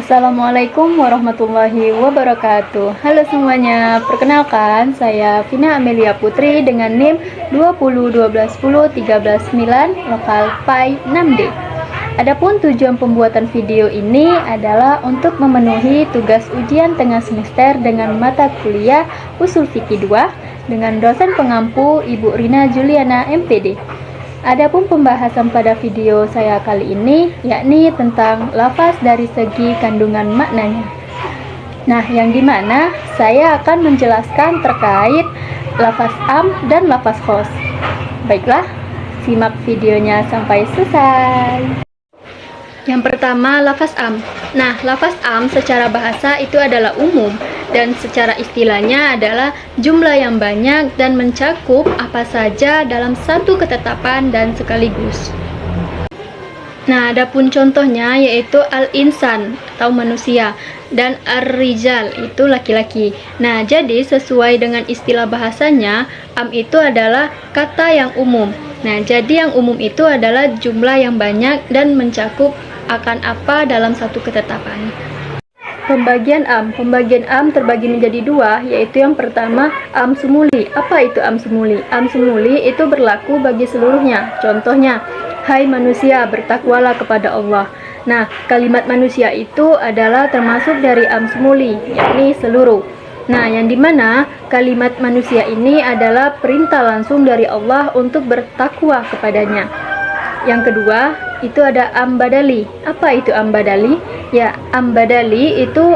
Assalamualaikum warahmatullahi wabarakatuh. Halo semuanya, perkenalkan saya Vina Amelia Putri dengan NIM 201210319 lokal PAI 6D. Adapun tujuan pembuatan video ini adalah untuk memenuhi tugas ujian tengah semester dengan mata kuliah Usul Fikih 2 dengan dosen pengampu Ibu Rina Juliana MPD. Adapun pembahasan pada video saya kali ini yakni tentang lafaz dari segi kandungan maknanya. Nah, yang dimana saya akan menjelaskan terkait lafaz am dan lafaz khos. Baiklah, simak videonya sampai selesai. Yang pertama, lafaz am. Nah, lafaz am secara bahasa itu adalah umum dan secara istilahnya adalah jumlah yang banyak dan mencakup apa saja dalam satu ketetapan dan sekaligus. Nah, adapun contohnya yaitu al-insan atau manusia dan ar-rijal itu laki-laki. Nah, jadi sesuai dengan istilah bahasanya, am itu adalah kata yang umum. Nah, jadi yang umum itu adalah jumlah yang banyak dan mencakup akan apa dalam satu ketetapan. Pembagian am terbagi menjadi dua, yaitu yang pertama am sumuli. Apa itu am sumuli? Am sumuli itu berlaku bagi seluruhnya. Contohnya, hai manusia, bertakwalah kepada Allah. Nah, kalimat manusia itu adalah termasuk dari am sumuli, yakni seluruh. Nah, yang dimana kalimat manusia ini adalah perintah langsung dari Allah untuk bertakwa kepadanya. Yang kedua, itu ada am badali. Apa itu am badali? Ya, am badali itu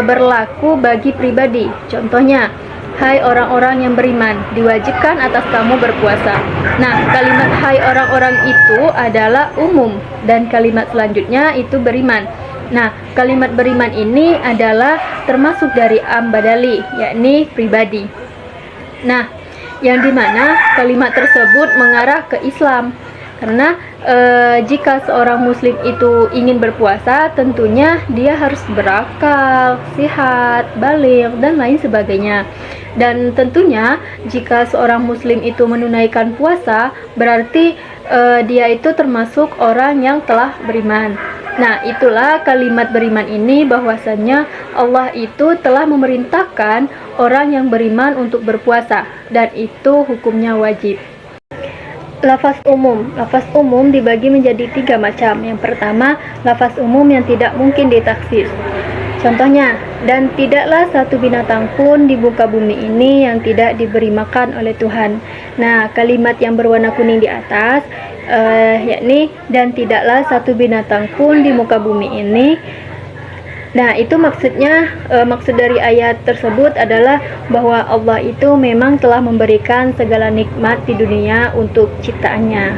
berlaku bagi pribadi. Contohnya, hai orang-orang yang beriman, diwajibkan atas kamu berpuasa. Nah, kalimat hai orang-orang itu adalah umum dan kalimat selanjutnya itu beriman. Nah, kalimat beriman ini adalah termasuk dari am badali, yakni pribadi. Nah, yang dimana kalimat tersebut mengarah ke Islam. Karena jika seorang muslim itu ingin berpuasa, tentunya dia harus berakal, sehat, baligh, dan lain sebagainya. Dan tentunya jika seorang muslim itu menunaikan puasa, berarti dia itu termasuk orang yang telah beriman. Nah, itulah kalimat beriman ini, bahwasannya Allah itu telah memerintahkan orang yang beriman untuk berpuasa, dan itu hukumnya wajib. Lafaz umum dibagi menjadi 3 macam. Yang pertama, lafaz umum yang tidak mungkin ditaksis. Contohnya, dan tidaklah satu binatang pun di muka bumi ini yang tidak diberi makan oleh Tuhan. Nah, kalimat yang berwarna kuning di atas yakni dan tidaklah satu binatang pun di muka bumi ini. Nah, itu maksudnya, maksud dari ayat tersebut adalah bahwa Allah itu memang telah memberikan segala nikmat di dunia untuk ciptaannya.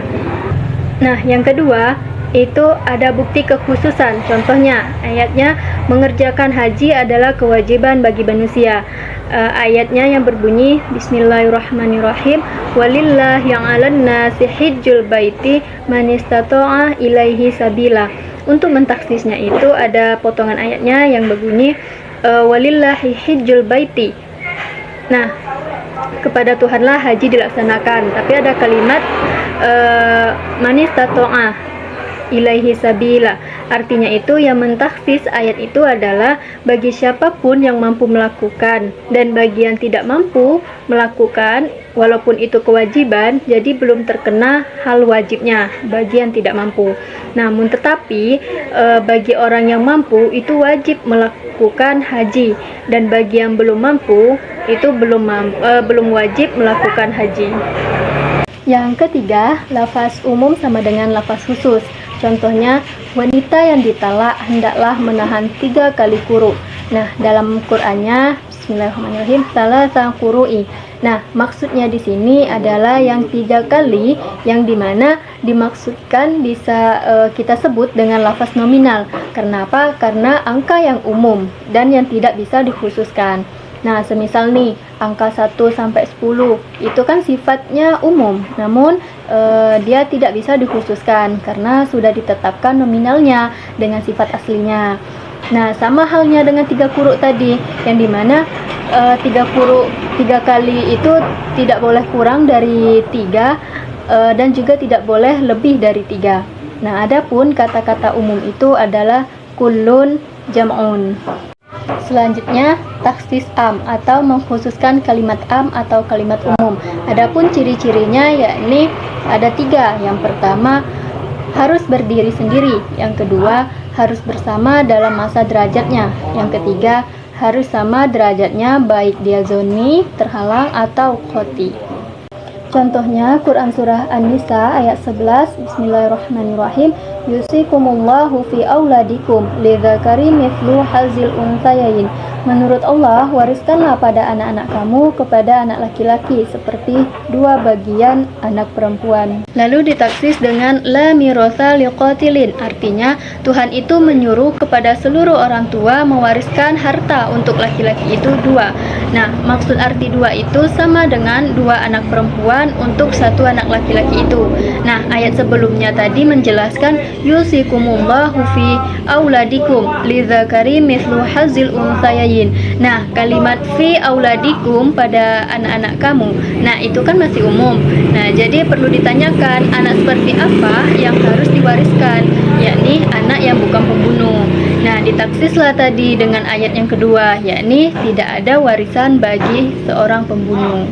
Nah, yang kedua, itu ada bukti kekhususan. Contohnya, ayatnya mengerjakan haji adalah kewajiban bagi manusia. Ayatnya yang berbunyi Bismillahirrahmanirrahim, walillah yang 'alan nasi hijjul baiti man istata'a ilaihi sabila. Untuk mentaksisnya itu ada potongan ayatnya yang berbunyi walillahi hijjul baiti. Nah, kepada Tuhanlah haji dilaksanakan, tapi ada kalimat man istata'a ilaihi sabila. Artinya itu yang mentaksis ayat itu adalah bagi siapapun yang mampu melakukan, dan bagi yang tidak mampu melakukan walaupun itu kewajiban, jadi belum terkena hal wajibnya bagi yang tidak mampu. Namun tetapi bagi orang yang mampu itu wajib melakukan haji, dan bagi yang belum mampu itu belum wajib melakukan haji. Yang ketiga, lafaz umum sama dengan lafaz khusus. Contohnya, wanita yang ditalak hendaklah menahan 3 kali quru. Nah, dalam Qur'annya Bismillahirrahmanirrahim, salasa quru'i. Nah, maksudnya di sini adalah yang 3 kali, yang dimana dimaksudkan bisa kita sebut dengan lafaz nominal. Karena apa? Karena angka yang umum dan yang tidak bisa dikhususkan. Nah, semisal nih, angka 1 sampai 10 itu kan sifatnya umum, namun dia tidak bisa dikhususkan karena sudah ditetapkan nominalnya dengan sifat aslinya. Nah, sama halnya dengan 3 quru tadi, yang dimana 3 kali itu tidak boleh kurang dari 3 dan juga tidak boleh lebih dari 3. Nah, adapun kata-kata umum itu adalah kullun, jam'un. Selanjutnya, taksis am atau mengkhususkan kalimat am atau kalimat umum. Adapun ciri-cirinya yakni ada 3. Yang pertama, harus berdiri sendiri. Yang kedua, harus bersama dalam masa derajatnya. Yang ketiga, harus sama derajatnya baik dia zoni, terhalang atau khoti. Contohnya Quran Surah An-Nisa ayat 11. Bismillahirrahmanirrahim. Yusikumullahu fi auladikum lidzakari mithlu hazil unsayain. Menurut Allah, wariskanlah pada anak-anak kamu kepada anak laki-laki seperti 2 bagian anak perempuan. Lalu ditaksis dengan la mirotha liqatilin, artinya Tuhan itu menyuruh kepada seluruh orang tua mewariskan harta untuk laki-laki itu 2. Nah, maksud arti 2 itu sama dengan 2 anak perempuan untuk 1 anak laki-laki itu. Nah, ayat sebelumnya tadi menjelaskan yusikumullahu fi auladikum lidzakari mithlu hazil unsayain. Nah, kalimat fi auladikum pada anak-anak kamu, nah itu kan masih umum. Nah, jadi perlu ditanyakan anak seperti apa yang harus diwariskan, yakni anak yang bukan pembunuh. Nah, ditaksislah tadi dengan ayat yang kedua, yakni tidak ada warisan bagi seorang pembunuh.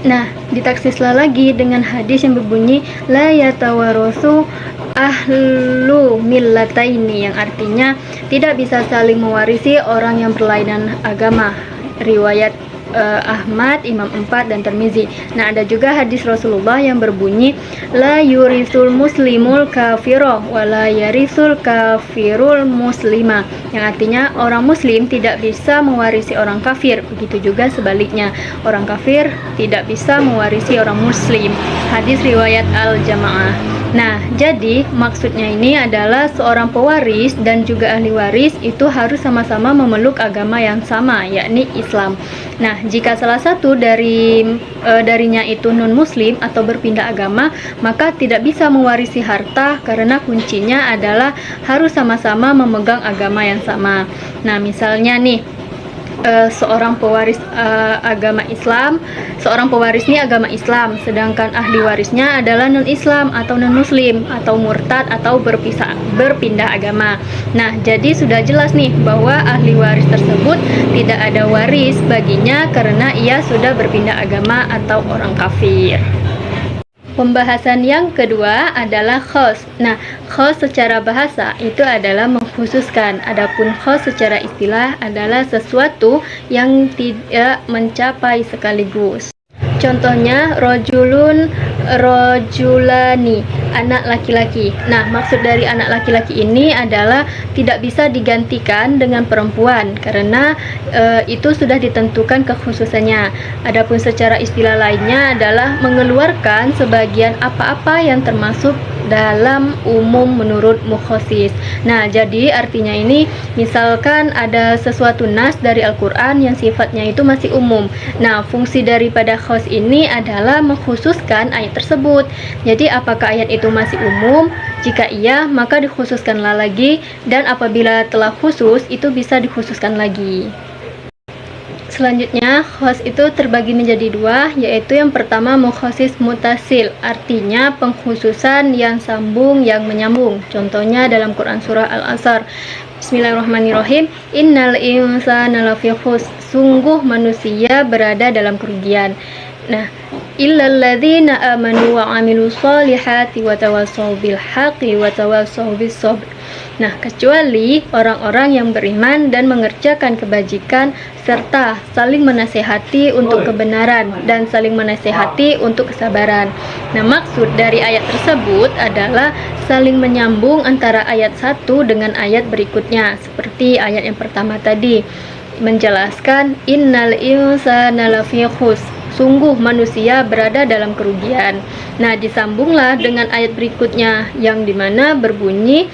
Nah, ditaksislah lagi dengan hadis yang berbunyi la yatawarosu ahlu millataini, yang artinya tidak bisa saling mewarisi orang yang berlainan agama. Riwayat Ahmad, Imam 4 dan Tirmizi. Nah, ada juga hadis Rasulullah yang berbunyi la yurisul muslimul kafiro wa la yarisul kafirul muslima, yang artinya orang muslim tidak bisa mewarisi orang kafir, begitu juga sebaliknya orang kafir tidak bisa mewarisi orang muslim. Hadis riwayat Al-Jamaah. Nah, jadi maksudnya ini adalah seorang pewaris dan juga ahli waris itu harus sama-sama memeluk agama yang sama, yakni Islam. Nah, jika salah satu darinya itu non-muslim atau berpindah agama, maka tidak bisa mewarisi harta karena kuncinya adalah harus sama-sama memegang agama yang sama. Nah, misalnya nih, seorang pewaris agama Islam, seorang pewaris ini agama Islam, sedangkan ahli warisnya adalah non-Islam atau non-Muslim atau murtad atau berpindah agama. Nah, jadi sudah jelas nih bahwa ahli waris tersebut tidak ada waris baginya karena ia sudah berpindah agama atau orang kafir. Pembahasan yang kedua adalah khos. Nah, khos secara bahasa itu adalah mengkhususkan. Adapun khos secara istilah adalah sesuatu yang tidak mencapai sekaligus. Contohnya rojulani, anak laki-laki. Nah, maksud dari anak laki-laki ini adalah tidak bisa digantikan dengan perempuan karena itu sudah ditentukan kekhususannya. Adapun secara istilah lainnya adalah mengeluarkan sebagian apa-apa yang termasuk dalam umum menurut mukhosis. Nah, jadi artinya ini misalkan ada sesuatu nas dari Al-Quran yang sifatnya itu masih umum. Nah, fungsi daripada khos ini adalah mengkhususkan ayat tersebut. Jadi apakah ayat itu masih umum? Jika iya, maka dikhususkanlah lagi, dan apabila telah khusus, itu bisa dikhususkan lagi. Selanjutnya, khos itu terbagi menjadi 2, yaitu yang pertama mukhosis mutasil, artinya pengkhususan yang sambung, yang menyambung. Contohnya dalam Quran Surah Al-Asr. Bismillahirrahmanirrahim. Innal insana lafi khusr, sungguh manusia berada dalam kerugian. Nah, illal ladzina amanu wa amilus solihati wa tawassaw bil haqqi wa tawassaw bis sabr. Nah, kecuali orang-orang yang beriman dan mengerjakan kebajikan serta saling menasehati untuk kebenaran dan saling menasehati untuk kesabaran. Nah, maksud dari ayat tersebut adalah saling menyambung antara ayat 1 dengan ayat berikutnya, seperti ayat yang pertama tadi menjelaskan innal insana lafi khusr, sungguh manusia berada dalam kerugian. Nah, disambunglah dengan ayat berikutnya yang dimana berbunyi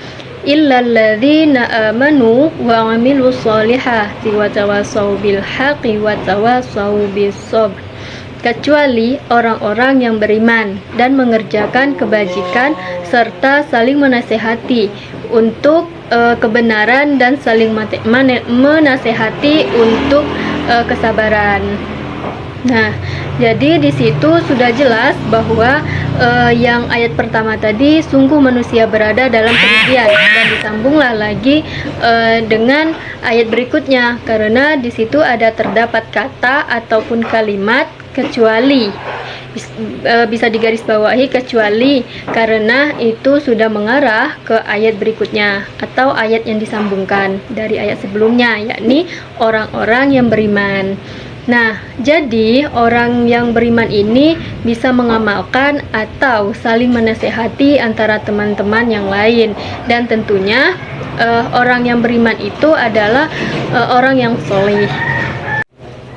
illalladzina amanu wa amilus solihati wa tawassaw bil haqqi wa tawassaw bis sabr, kecuali orang-orang yang beriman dan mengerjakan kebajikan serta saling menasehati untuk kebenaran dan saling menasehati untuk kesabaran. Nah, jadi di situ sudah jelas bahwa yang ayat pertama tadi sungguh manusia berada dalam kerugian, dan disambunglah lagi dengan ayat berikutnya karena di situ ada terdapat kata ataupun kalimat kecuali, bisa digarisbawahi kecuali, karena itu sudah mengarah ke ayat berikutnya atau ayat yang disambungkan dari ayat sebelumnya, yakni orang-orang yang beriman. Nah, jadi orang yang beriman ini bisa mengamalkan atau saling menasehati antara teman-teman yang lain, dan tentunya orang yang beriman itu adalah orang yang soleh.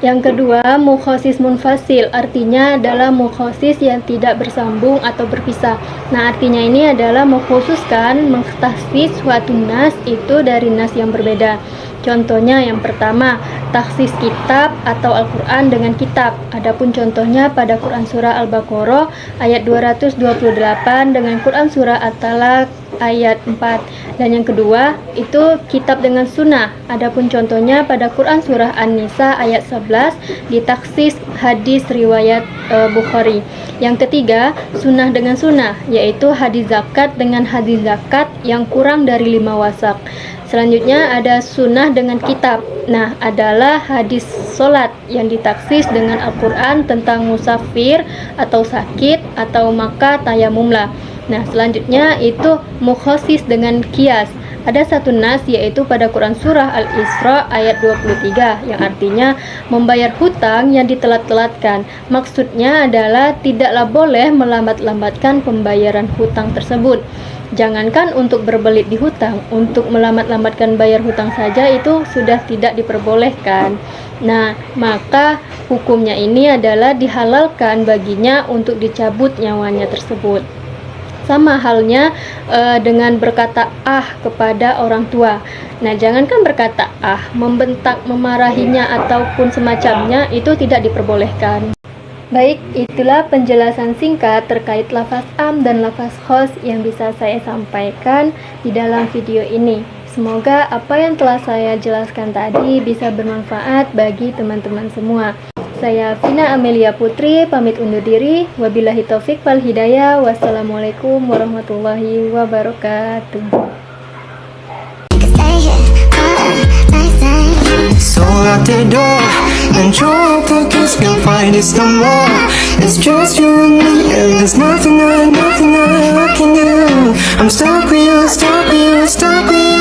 Yang kedua, mukhosis munfasil, artinya adalah mukhosis yang tidak bersambung atau berpisah. Nah, artinya ini adalah mengkhususkan, mengtakhsis suatu nas itu dari nas yang berbeda. Contohnya yang pertama, takhsis kitab atau Al-Quran dengan kitab. Adapun contohnya pada Quran Surah Al-Baqarah ayat 228 dengan Quran Surah At-Talaq ayat 4. Dan yang kedua, itu kitab dengan sunnah. Adapun contohnya pada Quran Surah An-Nisa ayat 11 ditaksis hadis riwayat Bukhari. Yang ketiga, sunnah dengan sunnah, yaitu hadis zakat dengan hadis zakat yang kurang dari 5 wasak. Selanjutnya ada sunnah dengan kitab. Nah, adalah hadis solat yang ditaksis dengan Al-Quran tentang musafir atau sakit atau maka tayamumlah. Nah, selanjutnya itu mukhosis dengan kias. Ada satu nas yaitu pada Quran Surah Al-Isra ayat 23 yang artinya membayar hutang yang ditelat-telatkan. Maksudnya adalah tidaklah boleh melambat-lambatkan pembayaran hutang tersebut. Jangankan untuk berbelit di hutang, untuk melambat-lambatkan bayar hutang saja itu sudah tidak diperbolehkan. Nah, maka hukumnya ini adalah dihalalkan baginya untuk dicabut nyawanya tersebut. Sama halnya dengan berkata kepada orang tua. Nah, jangankan berkata membentak, memarahinya ataupun semacamnya itu tidak diperbolehkan. Baik, itulah penjelasan singkat terkait lafaz am dan lafaz khos yang bisa saya sampaikan di dalam video ini. Semoga apa yang telah saya jelaskan tadi bisa bermanfaat bagi teman-teman semua. Saya Vina Amelia Putri, pamit undur diri. Wabillahi taufik wal hidayah. Wassalamualaikum warahmatullahi wabarakatuh. So out the door and drop the kiss, can't find it no more. It's just you and me, and there's nothing I can do. I'm stuck with you, stuck with you, stuck with you.